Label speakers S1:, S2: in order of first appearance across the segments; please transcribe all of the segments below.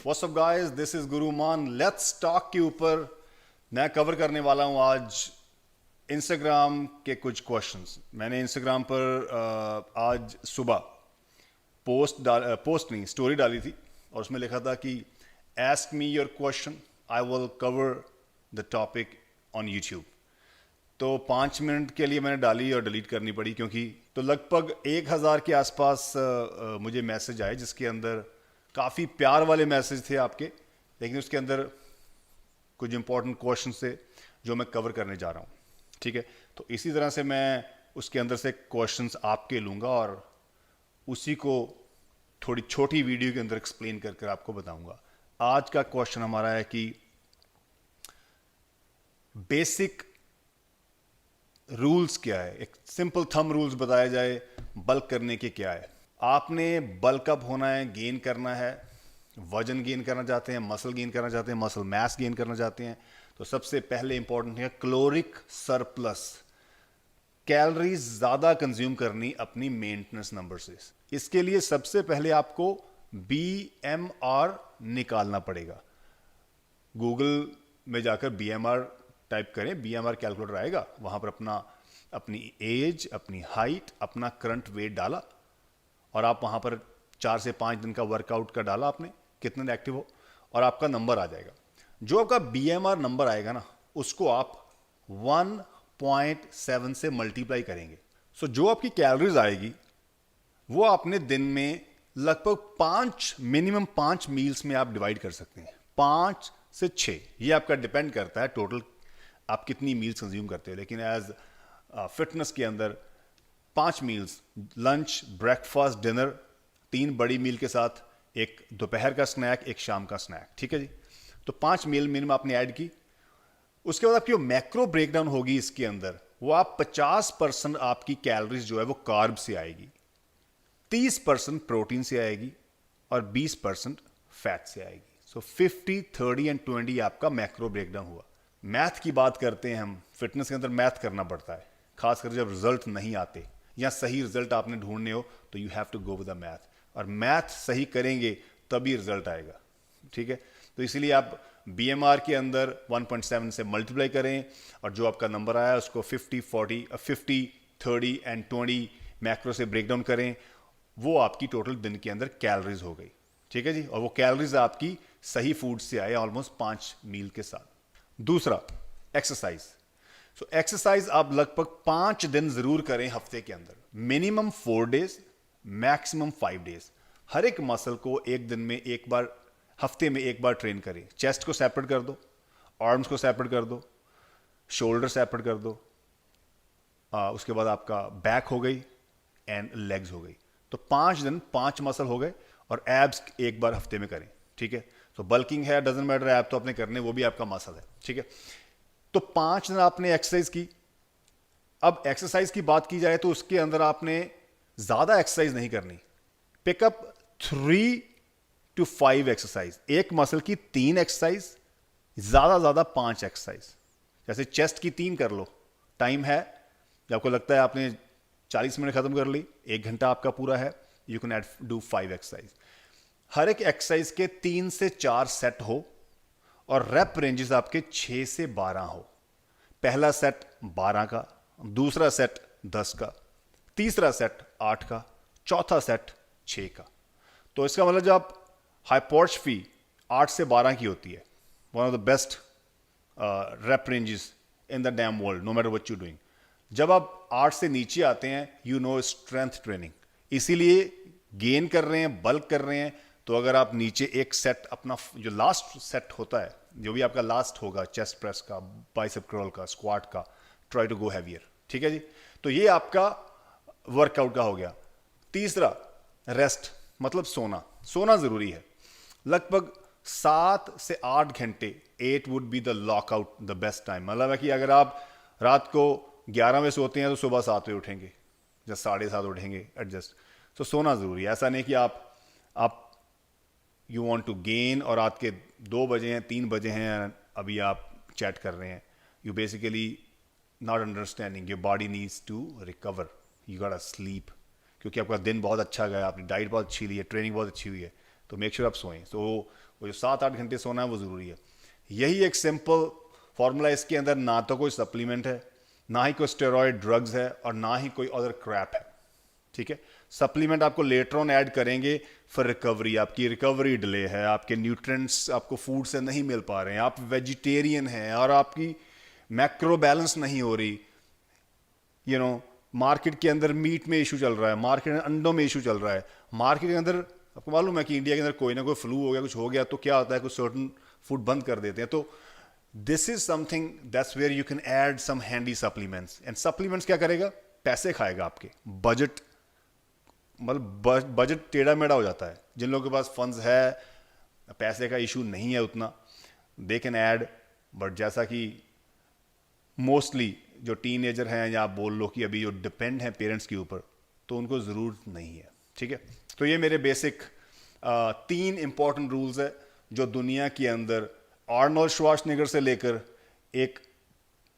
S1: What's up guys, this is Guru Mann. Let's talk के ऊपर मैं कवर करने वाला हूं आज इंस्टाग्राम के कुछ क्वेश्चंस। मैंने इंस्टाग्राम पर आज सुबह पोस्ट नहीं, स्टोरी डाली थी और उसमें लिखा था कि ask me your question, I will cover the topic on YouTube. तो 5 मिनट के लिए मैंने डाली और डिलीट करनी पड़ी, क्योंकि तो लगभग 1000 के आसपास मुझे मैसेज आए, जिसके अंदर काफ़ी प्यार वाले मैसेज थे आपके, लेकिन उसके अंदर कुछ इंपॉर्टेंट क्वेश्चन थे जो मैं कवर करने जा रहा हूँ। ठीक है, तो इसी तरह से मैं उसके अंदर से क्वेश्चंस आपके लूँगा और उसी को थोड़ी छोटी वीडियो के अंदर एक्सप्लेन कर कर आपको बताऊंगा। आज का क्वेश्चन हमारा है कि बेसिक रूल्स क्या है, एक सिंपल थंब रूल्स बताया जाए बल्क करने के क्या है। आपने बल्क अप होना है, गेन करना है, वजन गेन करना चाहते हैं, मसल गेन करना चाहते हैं, मसल मास गेन करना चाहते हैं, तो सबसे पहले इंपॉर्टेंट है कैलोरिक सरप्लस। कैलोरीज ज्यादा कंज्यूम करनी अपनी मेंटेनेंस नंबर से। इसके लिए सबसे पहले आपको BMR निकालना पड़ेगा। गूगल में जाकर BMR टाइप करें, BMR कैलकुलेटर आएगा, वहां पर अपनी एज, अपनी हाइट, अपना करंट वेट डाला और आप वहां पर 4 से 5 दिन का वर्कआउट का डाला आपने, कितने एक्टिव हो, और आपका नंबर आ जाएगा। जो आपका BMR नंबर आएगा ना, उसको आप 1.7 से मल्टीप्लाई करेंगे। सो जो आपकी कैलोरीज आएगी वो आपने दिन में लगभग मिनिमम 5 मील्स में आप डिवाइड कर सकते हैं, 5 से 6। ये आपका डिपेंड करता है टोटल आप कितनी मील्स कंज्यूम करते हो, लेकिन एज फिटनेस के अंदर 5 मील्स, लंच, ब्रेकफास्ट, डिनर, 3 बड़ी मील के साथ एक दोपहर का स्नैक, एक शाम का स्नैक। ठीक है जी, तो 5 मील मिनिमम आपने ऐड की। उसके बाद आपकी जो मैक्रो ब्रेकडाउन होगी इसके अंदर, वो आप 50% आपकी कैलोरीज जो है वो कार्ब से आएगी, 30% प्रोटीन से आएगी और 20% फैट से आएगी। सो 50, 30 एंड 20 आपका मैक्रो ब्रेकडाउन हुआ। मैथ की बात करते हैं हम, फिटनेस के अंदर मैथ करना पड़ता है, खासकर जब रिजल्ट नहीं आते या सही रिजल्ट आपने ढूंढने हो तो you have to go with the math, और मैथ सही करेंगे तभी रिजल्ट आएगा। ठीक है, तो इसीलिए आप BMR के अंदर 1.7 से मल्टीप्लाई करें और जो आपका नंबर आया उसको 50, 30 एंड 20 मैक्रो से ब्रेकडाउन करें, वो आपकी टोटल दिन के अंदर कैलोरीज हो गई। ठीक है जी, और वो कैलोरीज आपकी सही फूड से आए, ऑलमोस्ट 5 मील के साथ। दूसरा, एक्सरसाइज। सो एक्सरसाइज आप लगभग 5 दिन जरूर करें हफ्ते के अंदर, मिनिमम 4 डेज, मैक्सिमम 5 डेज। हर एक मसल को एक दिन में एक बार, हफ्ते में एक बार ट्रेन करें। चेस्ट को सेपरेट कर दो, आर्म्स को सेपरेट कर दो, शोल्डर सेपरेट कर दो, उसके बाद आपका बैक हो गई एंड लेग्स हो गई। तो 5 दिन 5 मसल हो गए, और एब्स एक बार हफ्ते में करें। ठीक है, तो बल्किंग है, डजंट मैटर, ऐप तो आपने करने, वो भी आपका मसल है। ठीक है, तो 5 दिन आपने एक्सरसाइज की। अब एक्सरसाइज की बात की जाए तो उसके अंदर आपने ज्यादा एक्सरसाइज नहीं करनी, पिकअप 3 to 5 एक्सरसाइज। एक मसल की 3 एक्सरसाइज, ज्यादा 5 एक्सरसाइज। जैसे चेस्ट की 3 कर लो, टाइम है, जब आपको लगता है आपने 40 मिनट खत्म कर ली, 1 घंटा आपका पूरा है, यू कैन डू 5 एक्सरसाइज। हर एक एक्सरसाइज के 3 से 4 सेट हो और रेप रेंजेस आपके 6 से 12 हो। पहला सेट 12 का, दूसरा सेट 10 का, तीसरा सेट 8 का, चौथा सेट 6 का। तो इसका मतलब जब आप हाइपरट्रॉफी 8 से 12 की होती है, one of the best rep ranges in the damn world, no matter what you doing. जब आप 8 से नीचे आते हैं, यू नो स्ट्रेंथ ट्रेनिंग, इसीलिए गेन कर रहे हैं, बल्क कर रहे हैं। तो अगर आप नीचे एक सेट, अपना जो लास्ट सेट होता है, जो भी आपका लास्ट होगा, चेस्ट प्रेस का, बाइसेप कर्ल का, स्क्वाट का, ट्राई टू गो हैवियर। ठीक है जी, तो ये आपका वर्कआउट का हो गया। तीसरा, रेस्ट, मतलब सोना। सोना जरूरी है, लगभग 7 से 8 घंटे। 8 would be the lockout, the best time. मतलब है कि अगर आप रात को 11 में सोते हैं तो सुबह 7 बजे उठेंगे या 7:30 उठेंगे, एडजस्ट। तो सोना जरूरी है। ऐसा नहीं कि आप यू वांट टू गेन और रात के 2 बजे हैं, 3 बजे हैं, अभी आप चैट कर रहे हैं। You basically not understanding your body needs to recover, you got a sleep, क्योंकि आपका दिन बहुत अच्छा गया, आपकी डाइट बहुत अच्छी ली है, ट्रेनिंग बहुत अच्छी हुई है, तो मेक श्योर आप सोएं। तो वो जो 7-8 घंटे सोना है वो ज़रूरी है। यही एक सिंपल फॉर्मूला, इसके अंदर ना तो कोई सप्लीमेंट है, ना ही कोई स्टेरॉयड ड्रग्स है, और ना ही कोई अदर क्रैप है, ठीक है। सप्लीमेंट आपको लेटर ऑन ऐड करेंगे फॉर रिकवरी, आपकी रिकवरी डिले है, आपके न्यूट्रिएंट्स आपको फूड से नहीं मिल पा रहे हैं, आप वेजिटेरियन हैं और आपकी मैक्रो बैलेंस नहीं हो रही, यू नो, मार्केट के अंदर मीट में इशू चल रहा है, मार्केट में अंडों में इशू चल रहा है, मार्केट के अंदर आपको मालूम है कि इंडिया के अंदर कोई ना कोई फ्लू हो गया, कुछ हो गया तो क्या होता है, कुछ सर्टन फूड बंद कर देते हैं। तो this is something that's where you can add some handy supplements. And supplements क्या करेगा, पैसे खाएगा आपके, बजट, मतलब बजट टेढ़ा मेढ़ा हो जाता है। जिन लोगों के पास फंड्स है, पैसे का इशू नहीं है उतना, दे कैन ऐड, बट जैसा कि मोस्टली जो टीनेजर हैं, या आप बोल लो कि अभी जो डिपेंड हैं पेरेंट्स के ऊपर, तो उनको ज़रूरत नहीं है, ठीक है। तो ये मेरे बेसिक 3 इंपॉर्टेंट रूल्स है जो दुनिया के अंदर आर्नोल्ड श्वार्ज़नेगर से लेकर एक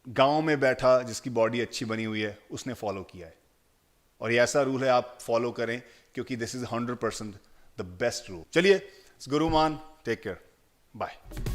S1: गांव में बैठा जिसकी बॉडी अच्छी बनी हुई है उसने फॉलो किया है। और ये ऐसा रूल है, आप फॉलो करें, क्योंकि this is 100% the best rule. चलिए, गुरुमान, टेक केयर, बाय।